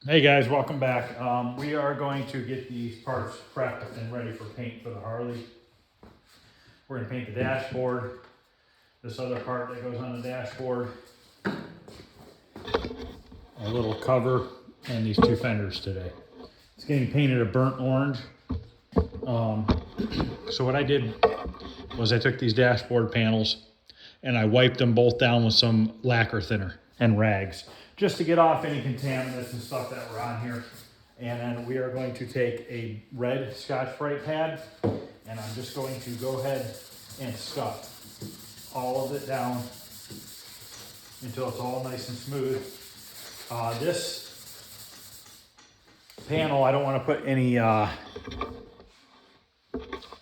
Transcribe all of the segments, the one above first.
Hey guys, welcome back. We are going to get these parts prepped and ready for paint for the Harley. We're going to paint the dashboard, this other part that goes on the dashboard, a little cover, and these two fenders today. It's getting painted a burnt orange. So what I did was I took these dashboard panels and I wiped them both down with some lacquer thinner and rags, just to get off any contaminants and stuff that were on here. And then we are going to take a red Scotch-Brite pad, and I'm just going to go ahead and scuff all of it down until it's all nice and smooth. This panel, I don't want to put any, I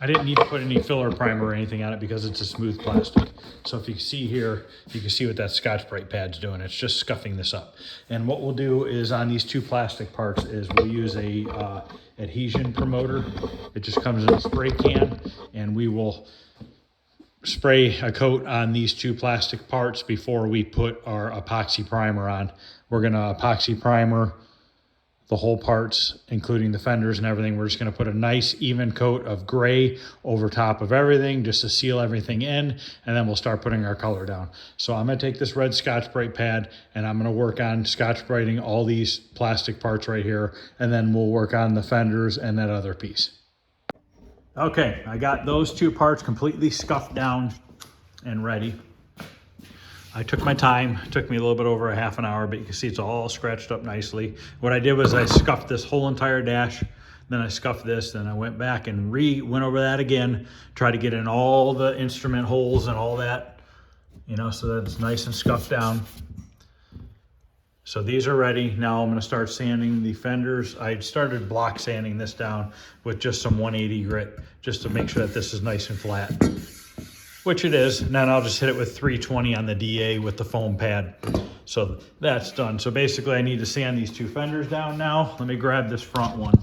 didn't need to put any filler primer or anything on it because it's a smooth plastic. So if you see here, you can see what that Scotch-Brite pad's doing. It's just scuffing this up. And what we'll do is on these two plastic parts is we'll use a adhesion promoter. It just comes in a spray can, and we will spray a coat on these two plastic parts before we put our epoxy primer on. We're gonna epoxy primer the whole parts, including the fenders and everything. We're just gonna put a nice even coat of gray over top of everything just to seal everything in, and then we'll start putting our color down. So I'm gonna take this red Scotch-Brite pad and I'm gonna work on Scotch-Briting all these plastic parts right here, and then we'll work on the fenders and that other piece. Okay, I got those two parts completely scuffed down and ready. I took my time, it took me a little bit over a half an hour, but you can see it's all scratched up nicely. What I did was I scuffed this whole entire dash, then I scuffed this, then I went back and went over that again, tried to get in all the instrument holes and all that, you know, so that it's nice and scuffed down. So these are ready. Now I'm gonna start sanding the fenders. I started block sanding this down with just some 180 grit, just to make sure that this is nice and flat, which it is. And then I'll just hit it with 320 on the DA with the foam pad. So that's done. So basically I need to sand these two fenders down now. Let me grab this front one.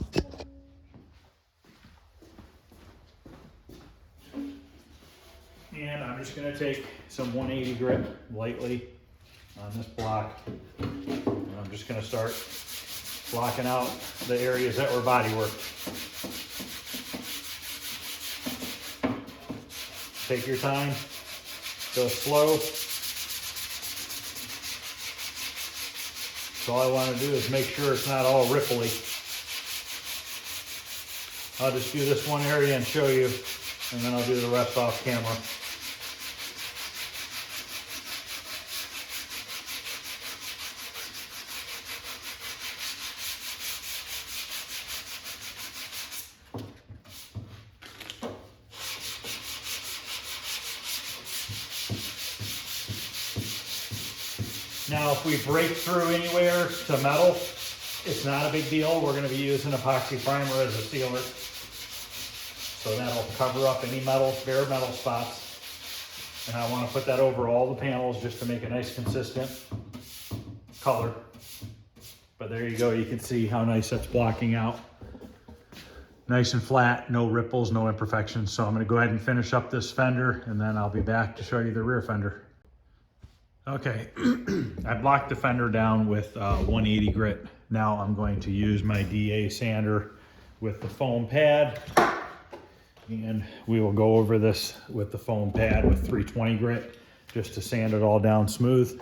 And I'm just gonna take some 180 grit lightly on this block. And I'm just gonna start blocking out the areas that were body work. Take your time, go slow. So all I want to do is make sure it's not all ripply. I'll just do this one area and show you, and then I'll do the rest off camera. Now, if we break through anywhere to metal, it's not a big deal. We're going to be using epoxy primer as a sealer. So that'll cover up any metal, bare metal spots. And I want to put that over all the panels just to make a nice consistent color. But there you go. You can see how nice that's blocking out. Nice and flat, no ripples, no imperfections. So I'm going to go ahead and finish up this fender, and then I'll be back to show you the rear fender. Okay, I blocked the fender down with 180 grit. Now I'm going to use my DA sander with the foam pad, and we will go over this with the foam pad with 320 grit just to sand it all down smooth.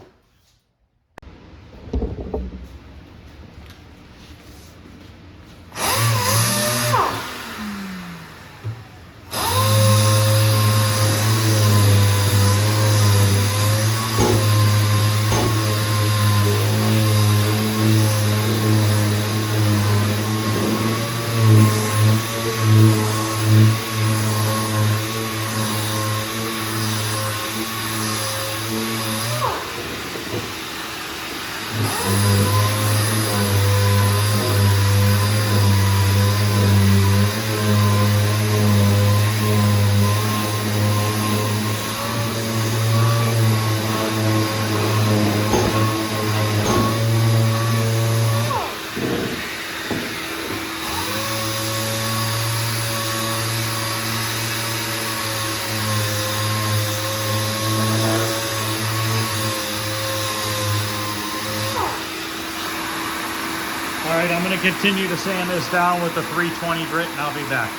All right, I'm gonna continue to sand this down with the 320 grit and I'll be back.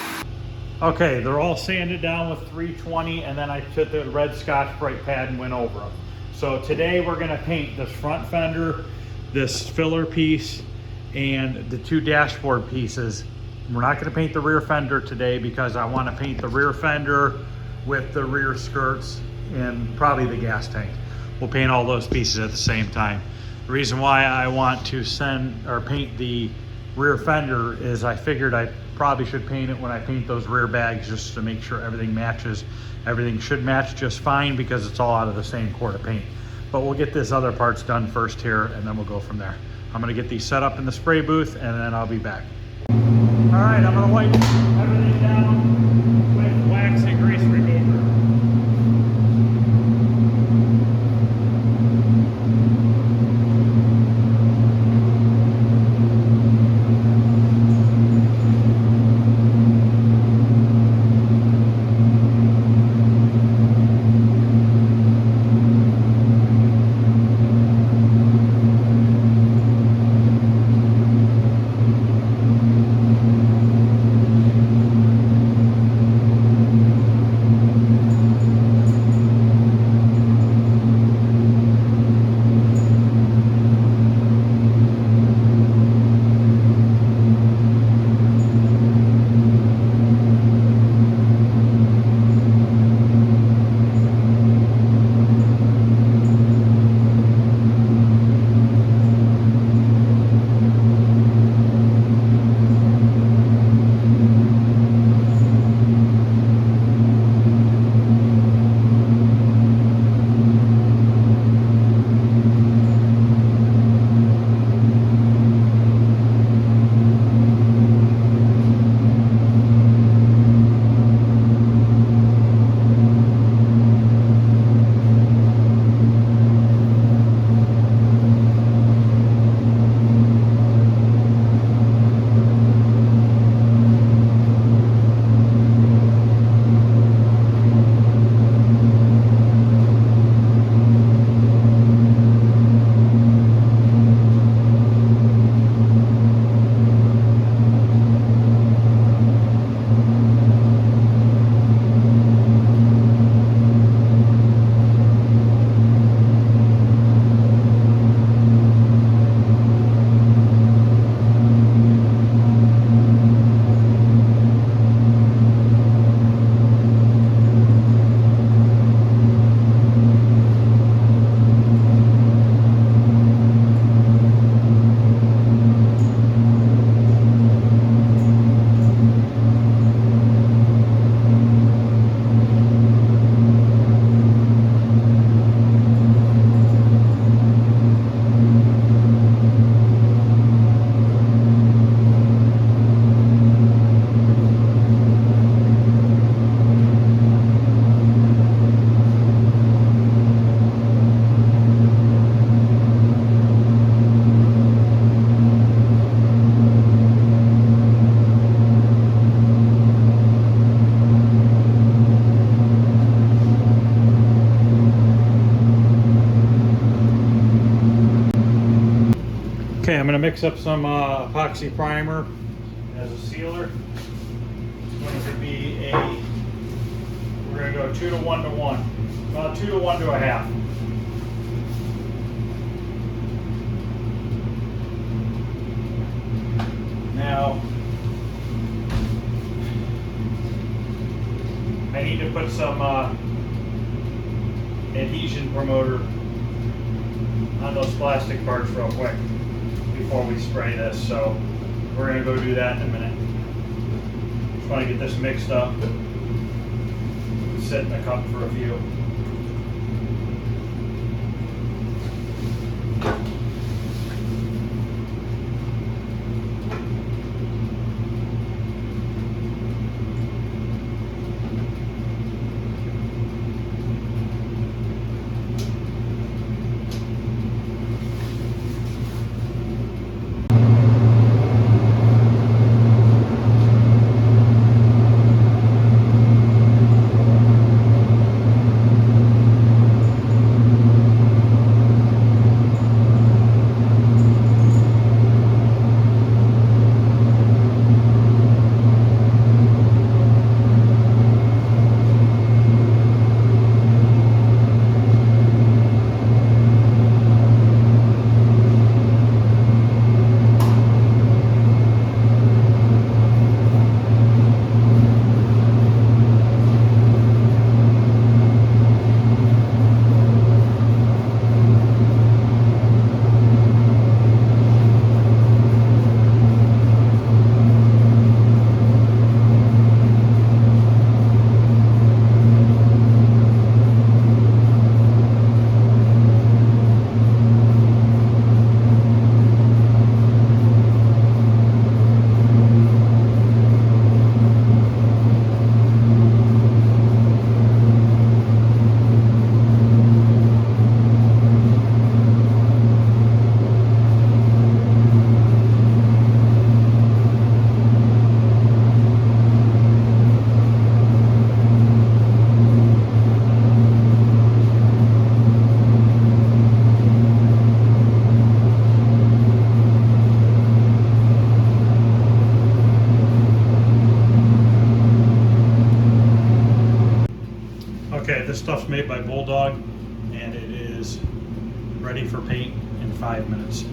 Okay, they're all sanded down with 320 and then I took the red Scotch-Brite pad and went over them. So today we're gonna paint this front fender, this filler piece, and the two dashboard pieces. We're not gonna paint the rear fender today because I wanna paint the rear fender with the rear skirts and probably the gas tank. We'll paint all those pieces at the same time. The reason why I want to paint the rear fender is I figured I probably should paint it when I paint those rear bags just to make sure everything matches. Everything should match just fine because it's all out of the same quart of paint. But we'll get this other parts done first here and then we'll go from there. I'm gonna get these set up in the spray booth and then I'll be back. All right, I'm gonna wipe everything down with wax and grease remover. Okay, I'm going to mix up some epoxy primer as a sealer. It's going to be we're going to go 2 to 1 to 1. Well, 2 to 1 to a half. Now, I need to put some adhesion promoter on those plastic parts real quick before we spray this, so we're going to go do that in a minute. Just want to get this mixed up, sit in the cup for a few. stuff's made by Bulldog, and it is ready for paint in 5 minutes.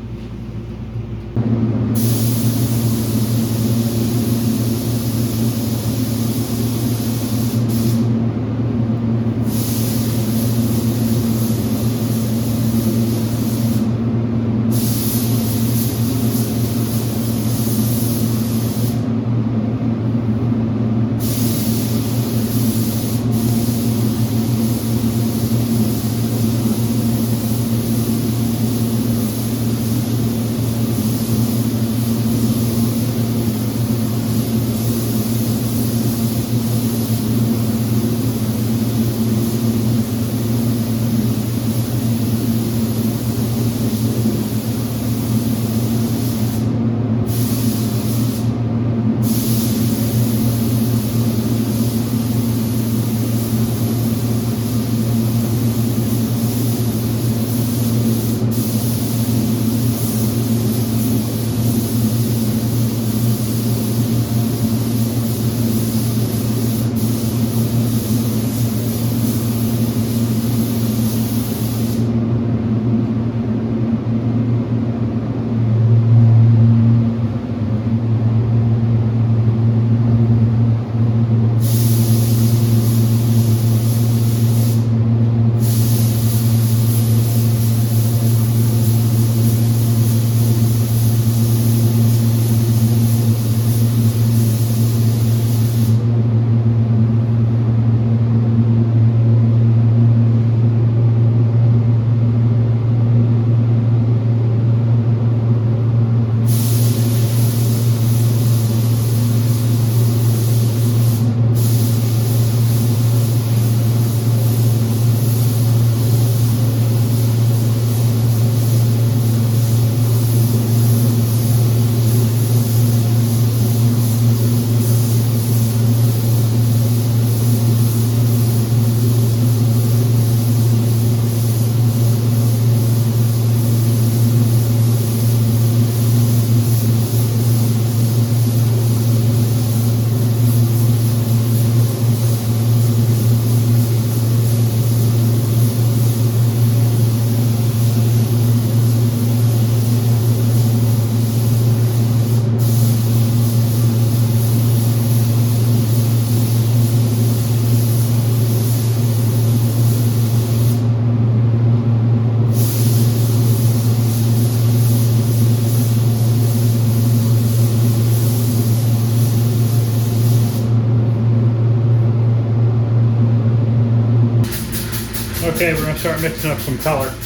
Okay, we're going to start mixing up some color. I'm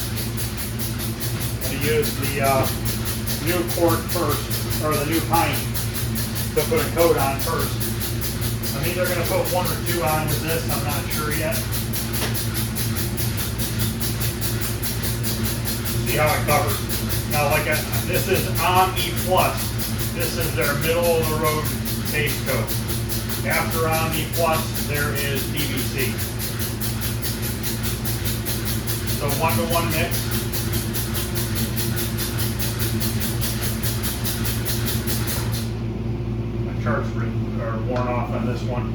going to use the new cork first, or the new pint, to put a coat on first. I'm either going to put one or two on with this, I'm not sure yet. See how it covers. Now, this is Omni Plus. This is their middle of the road base coat. After Omni Plus, there is DVC. So 1-to-1 mix. My charts are worn off on this one.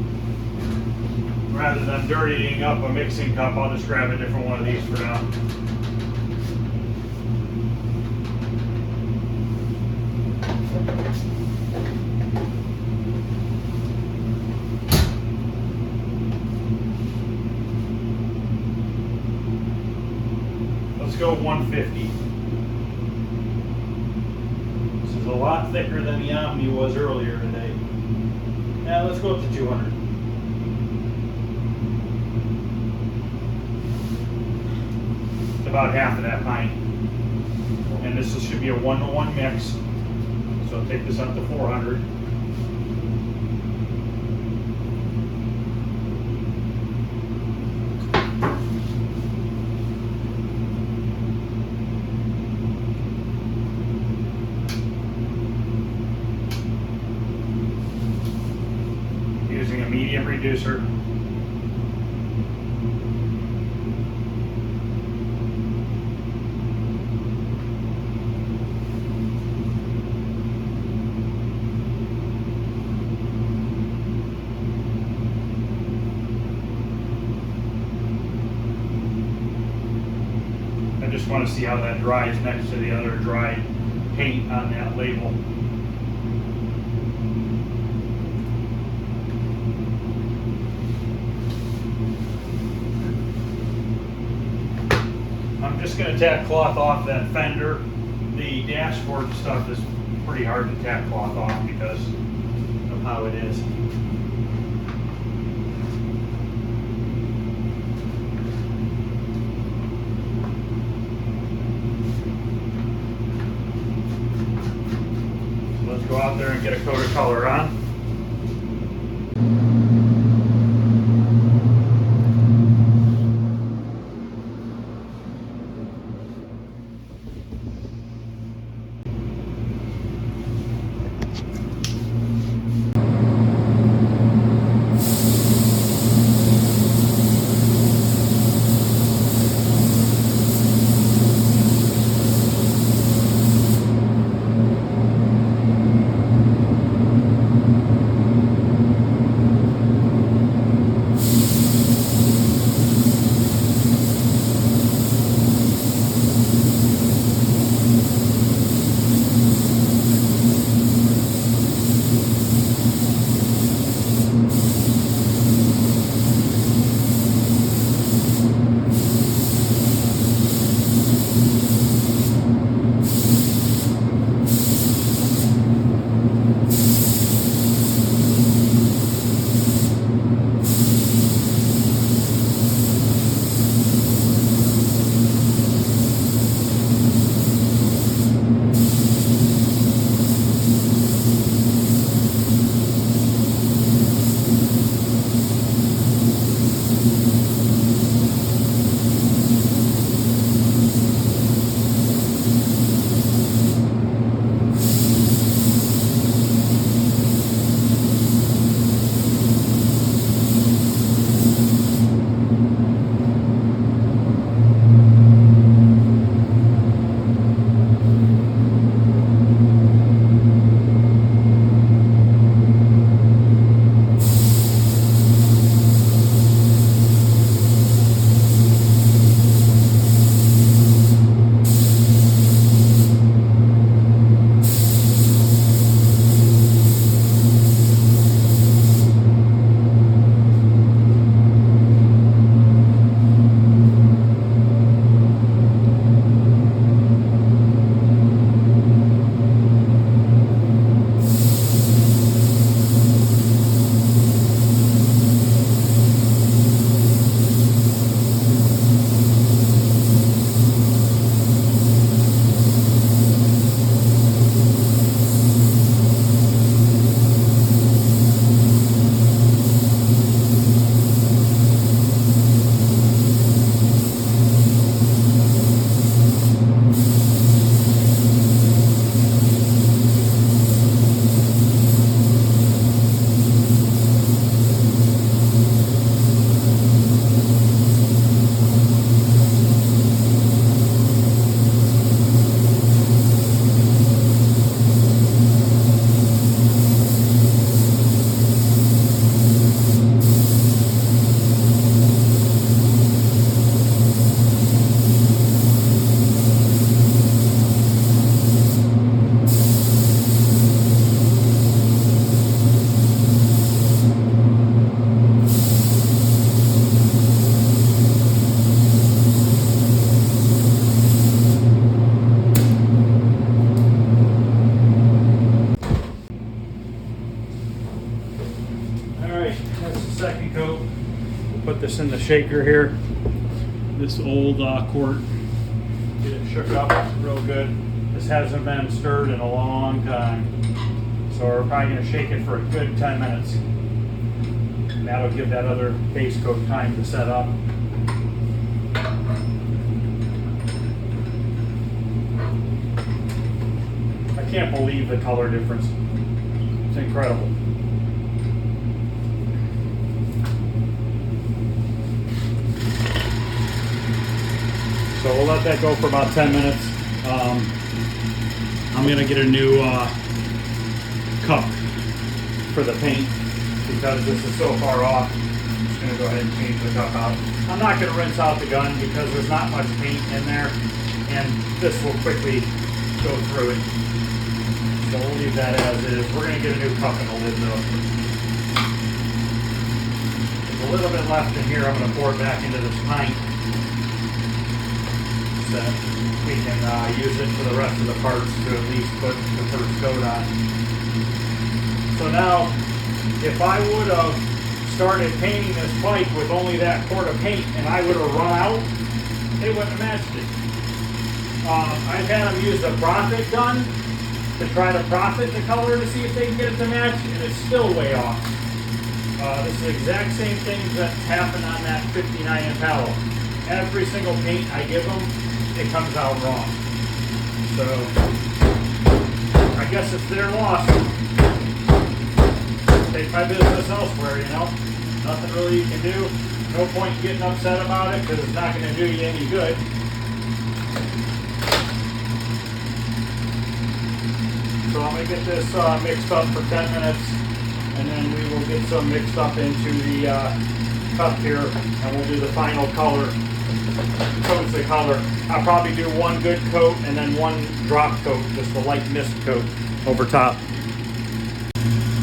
Rather than dirtying up a mixing cup, I'll just grab a different one of these for now. Let's go 150. This is a lot thicker than the Omni was earlier today. Now let's go up to 200. It's about half of that pint. And this should be a 1-to-1 mix. So I'll take this up to 400. Using a medium reducer. want to see how that dries next to the other dry paint on that label. I'm just going to tack cloth off that fender. The dashboard stuff is pretty hard to tack cloth off because of how it is. So let's go out there and get a coat of color on. Put this in the shaker here, this old quart, get it shook up real good. This hasn't been stirred in a long time, so we're probably going to shake it for a good 10 minutes. And that'll give that other base coat time to set up. I can't believe the color difference. It's incredible. So we'll let that go for about 10 minutes. I'm gonna get a new cup for the paint because this is so far off. I'm just gonna go ahead and change the cup out. I'm not gonna rinse out the gun because there's not much paint in there. and this will quickly go through it. So we'll leave that as is. We're going to get a new cup in the lid though. There's a little bit left in here. I'm going to pour it back into this pint so we can use it for the rest of the parts to at least put the first coat on. So now, if I would have started painting this bike with only that quart of paint and I would have run out, they wouldn't have matched it. I've had them use the profit gun to try to profit the color to see if they can get it to match, and it's still way off. This is the exact same thing that happened on that 59 Impala. Every single paint I give them, it comes out wrong. So, I guess it's their loss. Take my business elsewhere, you know. Nothing really you can do. No point getting upset about it because it's not going to do you any good. So I'm going to get this mixed up for 10 minutes, and then we will get some mixed up into the cup here, and we'll do the final color. Coats the color. I'll probably do one good coat and then one drop coat, just a light mist coat over top.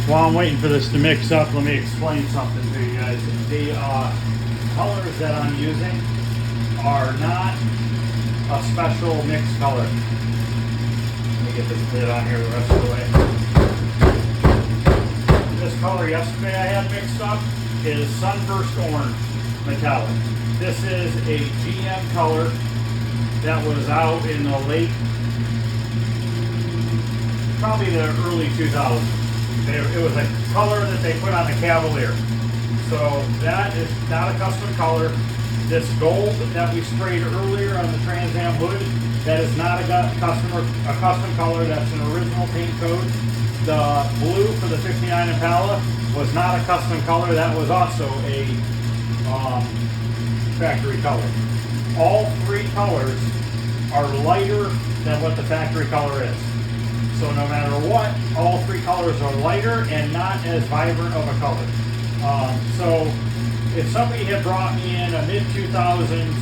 While I'm waiting for this to mix up, let me explain something to you guys. The colors that I'm using are not a special mix color. Let me get this lid on here the rest of the way. This color yesterday I had mixed up is Sunburst Orange Metallic. This is a GM color that was out in the late, probably the early 2000s. It was a color that they put on the Cavalier. So that is not a custom color. This gold that we sprayed earlier on the Trans Am hood, that is not a custom color. That's an original paint code. The blue for the 59 Impala was not a custom color. That was also a factory color. All three colors are lighter than what the factory color is. So no matter what, all three colors are lighter and not as vibrant of a color. So if somebody had brought me in a mid-2000s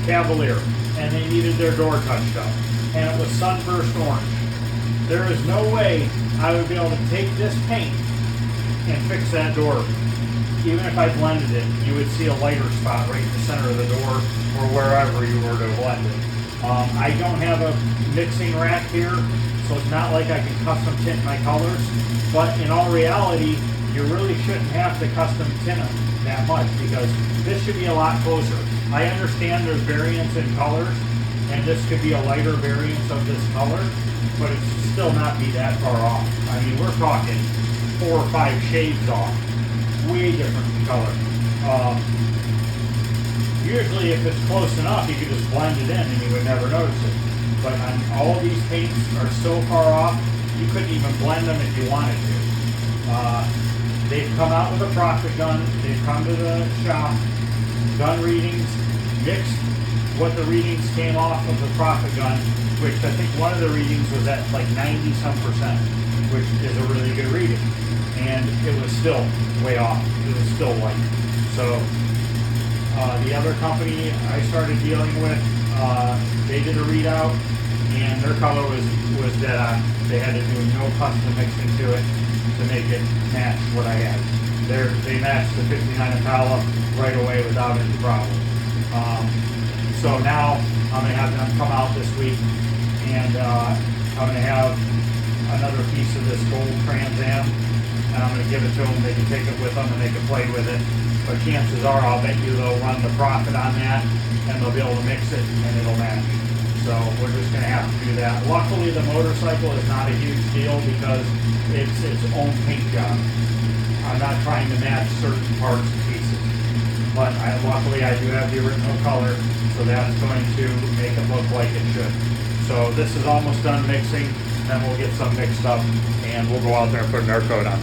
Cavalier and they needed their door touched up and it was Sunburst Orange, there is no way I would be able to take this paint and fix that door. Even if I blended it, you would see a lighter spot right in the center of the door or wherever you were to blend it. I don't have a mixing rack here, so it's not like I can custom tint my colors, but in all reality, you really shouldn't have to custom tint them that much because this should be a lot closer. I understand there's variance in colors, and this could be a lighter variance of this color, but it should still not be that far off. I mean, we're talking 4 or 5 shades off. Way different in color. Usually if it's close enough, you could just blend it in and you would never notice it. But on all these paints are so far off, you couldn't even blend them if you wanted to. They've come out with a profit gun. They've come to the shop, done readings, mixed what the readings came off of the profit gun, which I think one of the readings was at like 90-some%, which is a really good reading. And it was still way off. It was still white. So the other company I started dealing with, they did a readout, and their color was dead on. They had to do no custom mixing to it to make it match what I had. They matched the 59 Impala right away without any problem. So now I'm going to have them come out this week, and I'm going to have another piece of this gold Trans Am, and I'm going to give it to them. They can take it with them and they can play with it. But chances are, I'll bet you they'll run the profit on that, and they'll be able to mix it, and it'll match. So we're just going to have to do that. Luckily, the motorcycle is not a huge deal because it's its own paint job. I'm not trying to match certain parts and pieces. But luckily, I do have the original color, so that's going to make it look like it should. So this is almost done mixing, then we'll get some mixed up, and we'll go out there and put our coat on.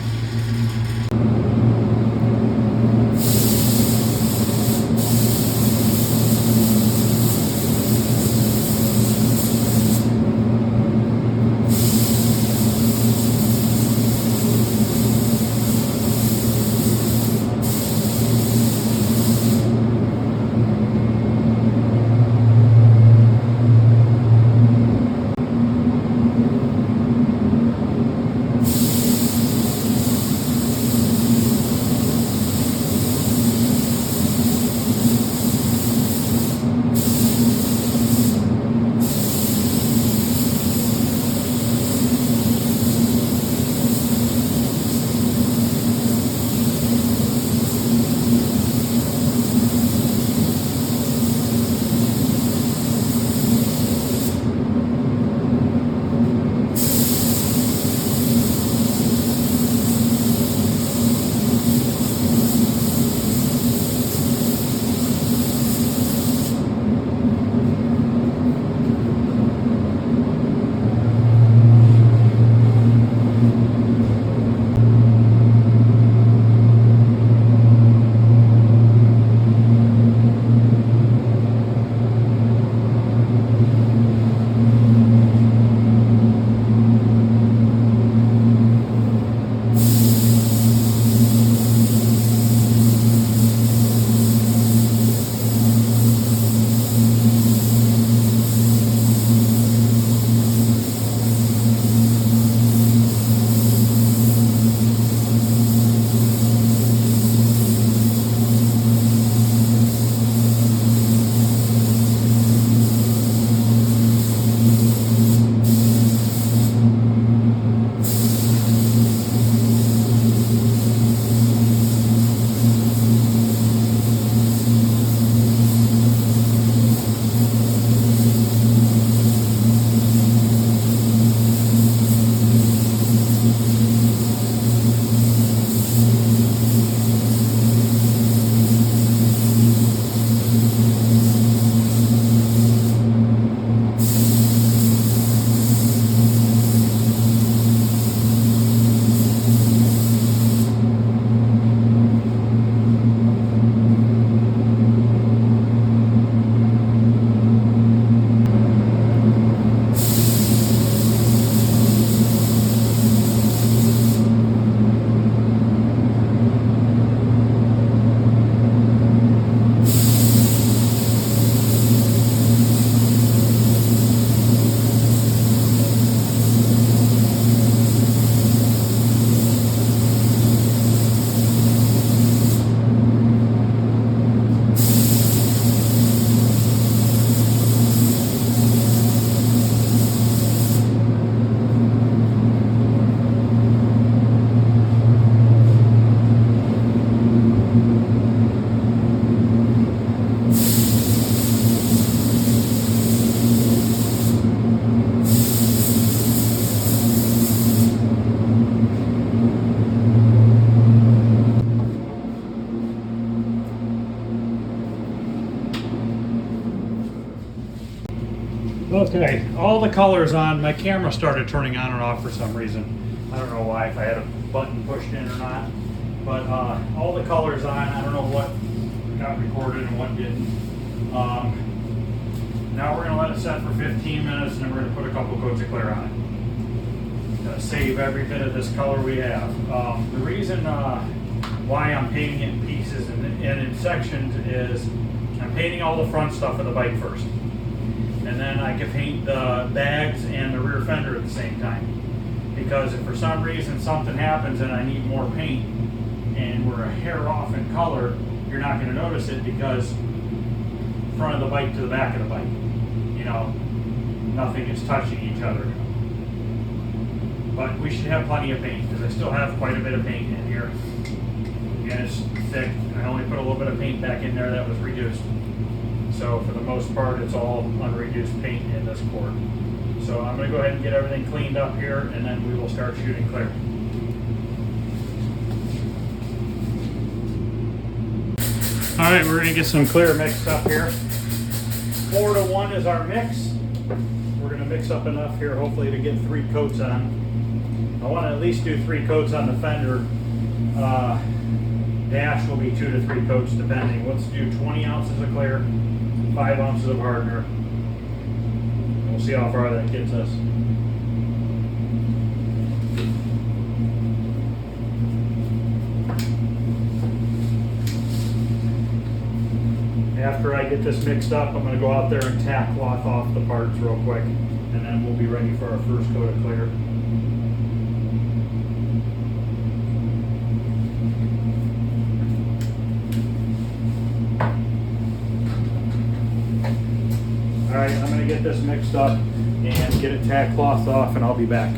Okay, all the colors on. My camera started turning on and off for some reason. I don't know why, if I had a button pushed in or not. But all the colors on. I don't know what got recorded and what didn't. Now we're going to let it set for 15 minutes, and then we're going to put a couple coats of clear on it. Save every bit of this color we have. The reason why I'm painting it in pieces and in sections is I'm painting all the front stuff of the bike first. And then I can paint the bags and the rear fender at the same time. Because if for some reason something happens and I need more paint and we're a hair off in color, you're not going to notice it because front of the bike to the back of the bike, you know, nothing is touching each other. But we should have plenty of paint because I still have quite a bit of paint in here. Again, it's thick. I only put a little bit of paint back in there that was reduced. So for the most part, it's all unreduced paint in this cord. So I'm going to go ahead and get everything cleaned up here, and then we will start shooting clear. All right, we're going to get some clear mixed up here. 4 to 1 is our mix. We're going to mix up enough here, hopefully, to get 3 coats on. I want to at least do 3 coats on the fender. Dash will be 2 to 3 coats, depending. Let's do 20 ounces of clear, 5 ounces of hardener. We'll see how far that gets us. After I get this mixed up, I'm going to go out there and tack cloth off the parts real quick, and then we'll be ready for our first coat of clear. All right, I'm going to get this mixed up and get it tack cloth off, and I'll be back.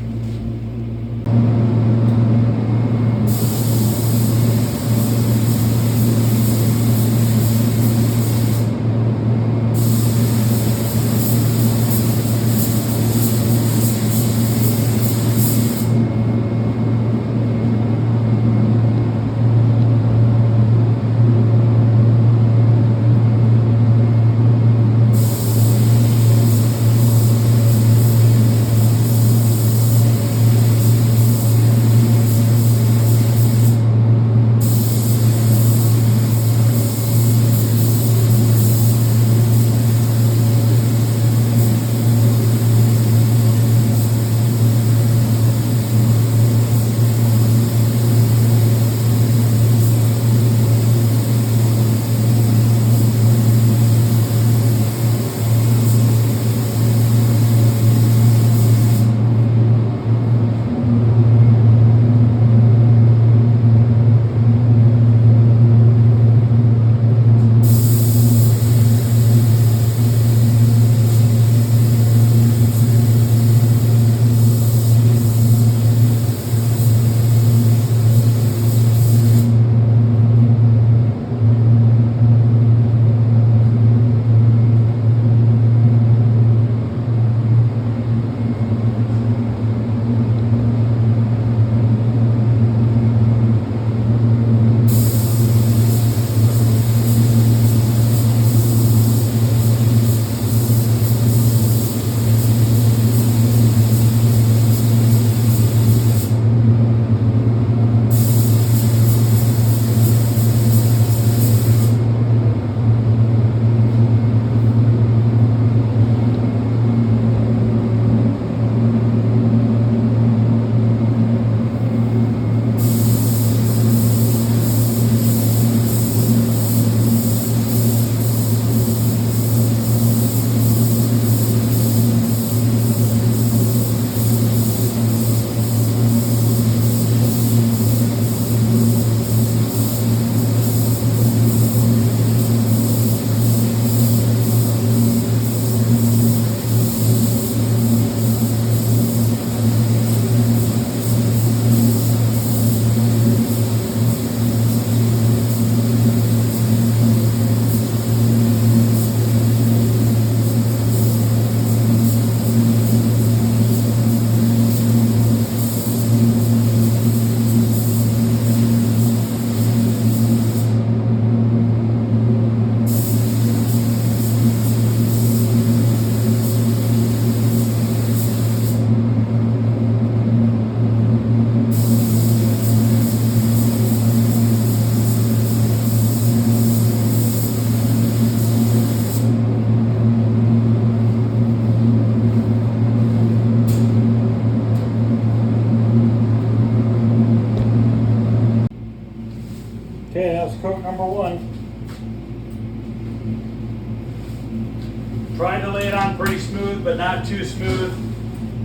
lay it on pretty smooth, but not too smooth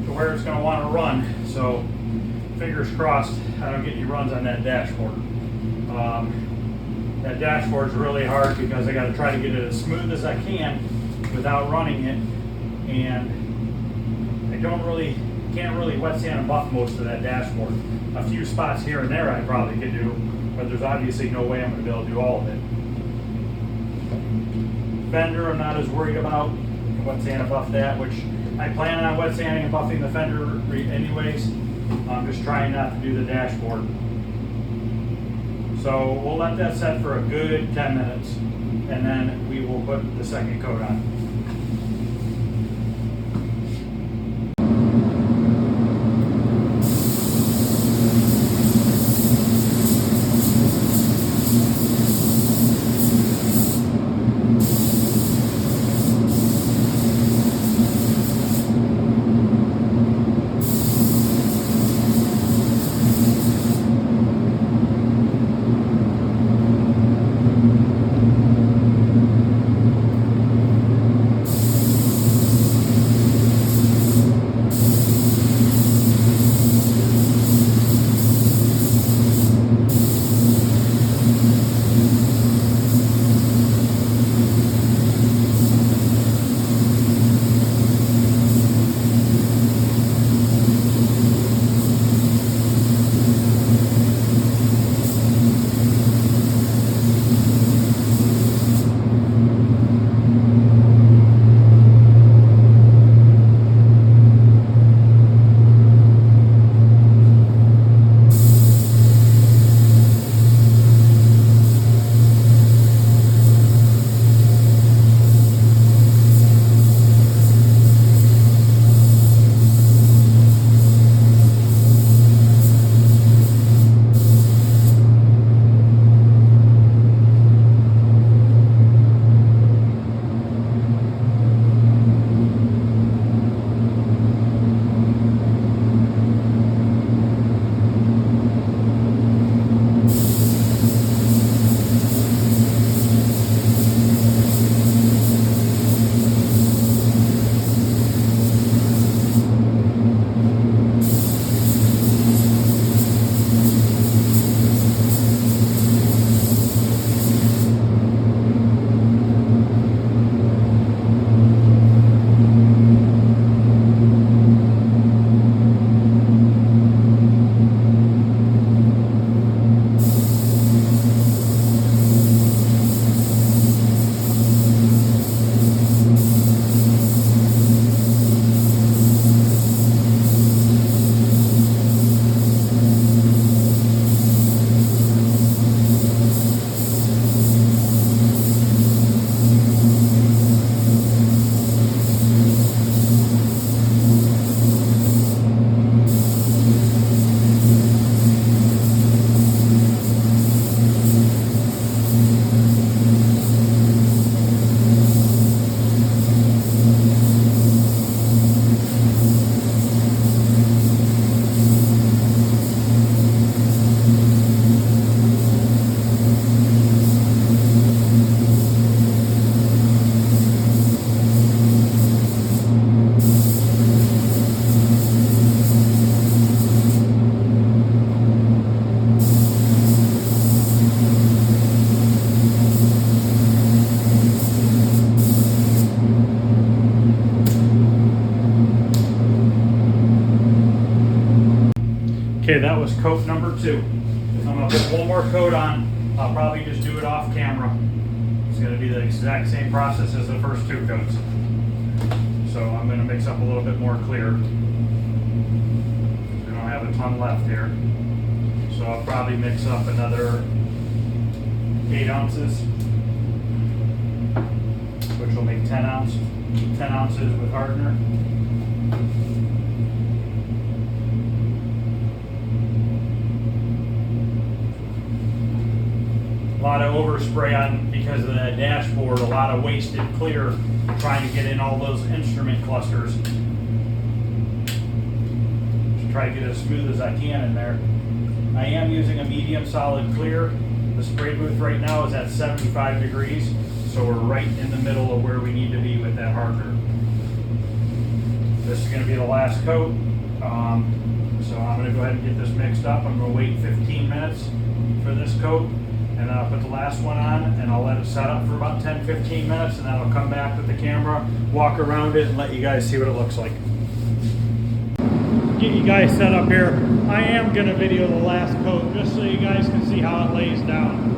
to where it's going to want to run. So fingers crossed I don't get any runs on that dashboard. That dashboard's really hard because I got to try to get it as smooth as I can without running it, and I can't really wet sand and buff most of that dashboard. A few spots here and there I probably could do, but there's obviously no way I'm going to be able to do all of it. Fender I'm not as worried about. Wet sand and buff that, which I plan on wet sanding and buffing the fender anyways. I'm just trying not to do the dashboard. So we'll let that set for a good 10 minutes, and then we will put the second coat on. Okay, that was coat number 2. I'm gonna put one more coat on. I'll probably just do it off camera. It's gonna be the exact same process as the first 2 coats. So I'm gonna mix up a little bit more clear. We don't have a ton left here. So I'll probably mix up another 8 ounces, which will make 10 ounces with hardener. A lot of overspray on because of that dashboard, a lot of wasted clear trying to get in all those instrument clusters. Just try to get as smooth as I can in there. I am using a medium solid clear. The spray booth right now is at 75 degrees, so we're right in the middle of where we need to be with that hardener. This is going to be the last coat. So I'm going to go ahead and get this mixed up. I'm going to wait 15 minutes for this coat, and then I'll put the last one on, and I'll let it set up for about 10-15 minutes, and then I'll come back with the camera, walk around it, and let you guys see what it looks like. Get you guys set up here. I am going to video the last coat just so you guys can see how it lays down.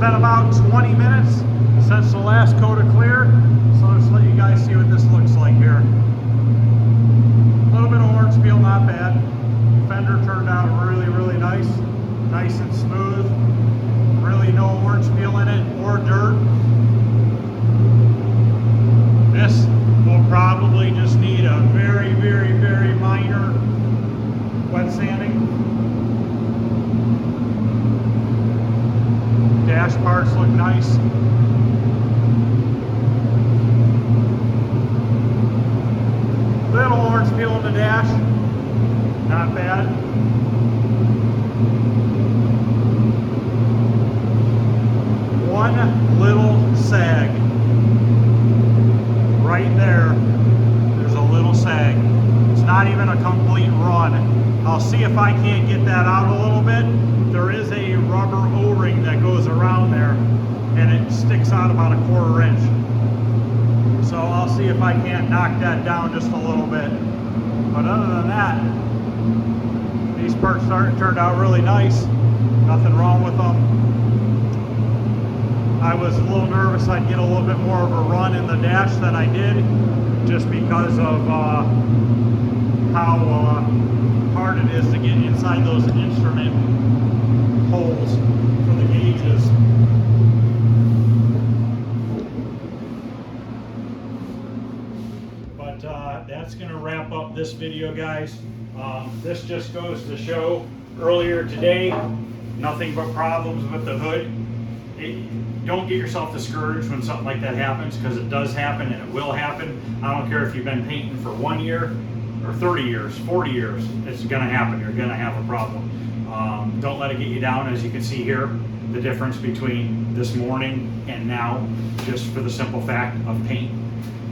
been about 20 minutes since the last coat of clear, so let's let you guys see what this looks like here. A little bit of orange peel, not bad. Fender turned out really, really nice. Nice and smooth. Really no orange peel in it or dirt. This will probably just need a very, very, very minor wet sanding. Dash parts look nice. Little orange peel in the dash, not bad. One little sag. Right there, there's a little sag. It's not even a complete run. I'll see if I can't get that out a little bit. There is a rubber O-ring that goes around there, and it sticks out about a 1/4 inch. So I'll see if I can't knock that down just a little bit. But other than that, these parts turned out really nice. Nothing wrong with them. I was a little nervous I'd get a little bit more of a run in the dash than I did, just because of how hard it is to get inside those instrument holes for the gauges. But that's going to wrap up this video, guys. This just goes to show, earlier today, nothing but problems with the hood. Don't get yourself discouraged when something like that happens, because it does happen and it will happen. I don't care if you've been painting for 1 year or 30 years, 40 years, it's gonna happen. You're gonna have a problem. Don't let it get you down. As you can see here, the difference between this morning and now, just for the simple fact of paint.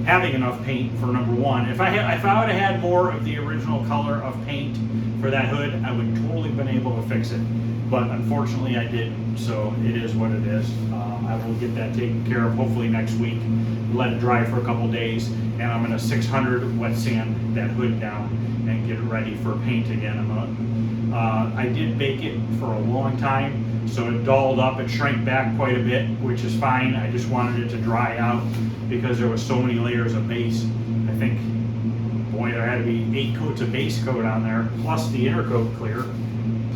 Having enough paint, for number one. If I would have had more of the original color of paint for that hood, I would totally been able to fix it. But unfortunately I didn't, so it is what it is. I will get that taken care of hopefully next week, let it dry for a couple days, and I'm gonna 600 wet sand that hood down and get it ready for paint again. I did bake it for a long time, so it dulled up, it shrank back quite a bit, which is fine. I just wanted it to dry out because there was so many layers of base. I think, boy, there had to be 8 coats of base coat on there, plus the inner coat clear,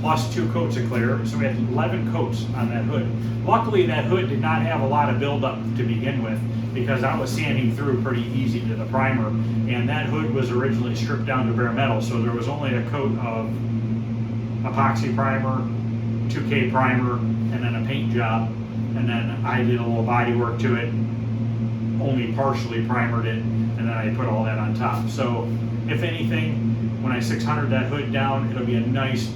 plus 2 coats of clear, so we had 11 coats on that hood. Luckily, that hood did not have a lot of buildup to begin with, because I was sanding through pretty easy to the primer, and that hood was originally stripped down to bare metal, so there was only a coat of epoxy primer, 2K primer, and then a paint job, and then I did a little body work to it, only partially primered it, and then I put all that on top. So if anything, when I 600 that hood down, it'll be a nice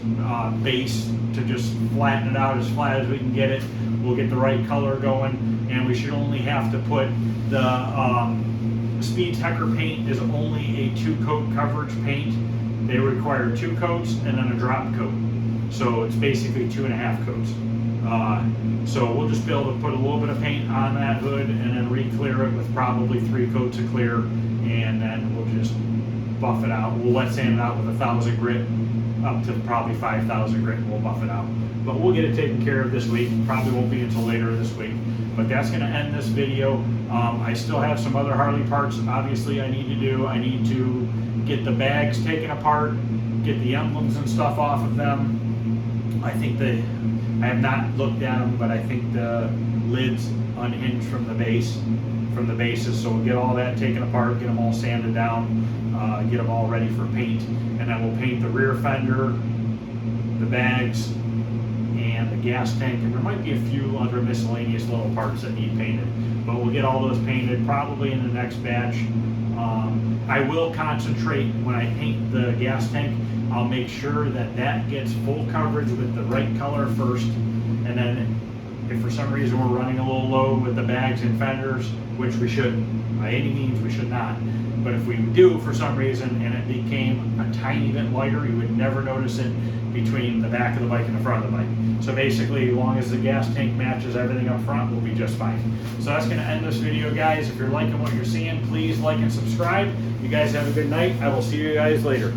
base to just flatten it out as flat as we can get it. We'll get the right color going, and we should only have to put the Speed's Hecker paint is only a 2-coat coverage paint. They require 2 coats and then a drop coat. So it's basically 2.5 coats. So we'll just be able to put a little bit of paint on that hood and then re-clear it with probably 3 coats of clear, and then we'll just buff it out. We'll wet sand it out with 1,000 grit up to probably 5,000 grit, and we'll buff it out. But we'll get it taken care of this week. Probably won't be until later this week. But that's going to end this video. I still have some other Harley parts obviously I need to do. I need to get the bags taken apart, get the emblems and stuff off of them. I think I have not looked at them, but I think the lids unhinged from the bases, so we'll get all that taken apart, get them all sanded down, get them all ready for paint, and then we'll paint the rear fender, the bags, and the gas tank, and there might be a few other miscellaneous little parts that need painted, but we'll get all those painted probably in the next batch. I will concentrate when I paint the gas tank. I'll make sure that that gets full coverage with the right color first, and then if for some reason we're running a little low with the bags and fenders, which we shouldn't, by any means we should not, but if we do for some reason and it became a tiny bit lighter, you would never notice it between the back of the bike and the front of the bike. So basically, as long as the gas tank matches everything up front, we'll be just fine. So that's going to end this video, guys. If you're liking what you're seeing, please like and subscribe. You guys have a good night. I will see you guys later.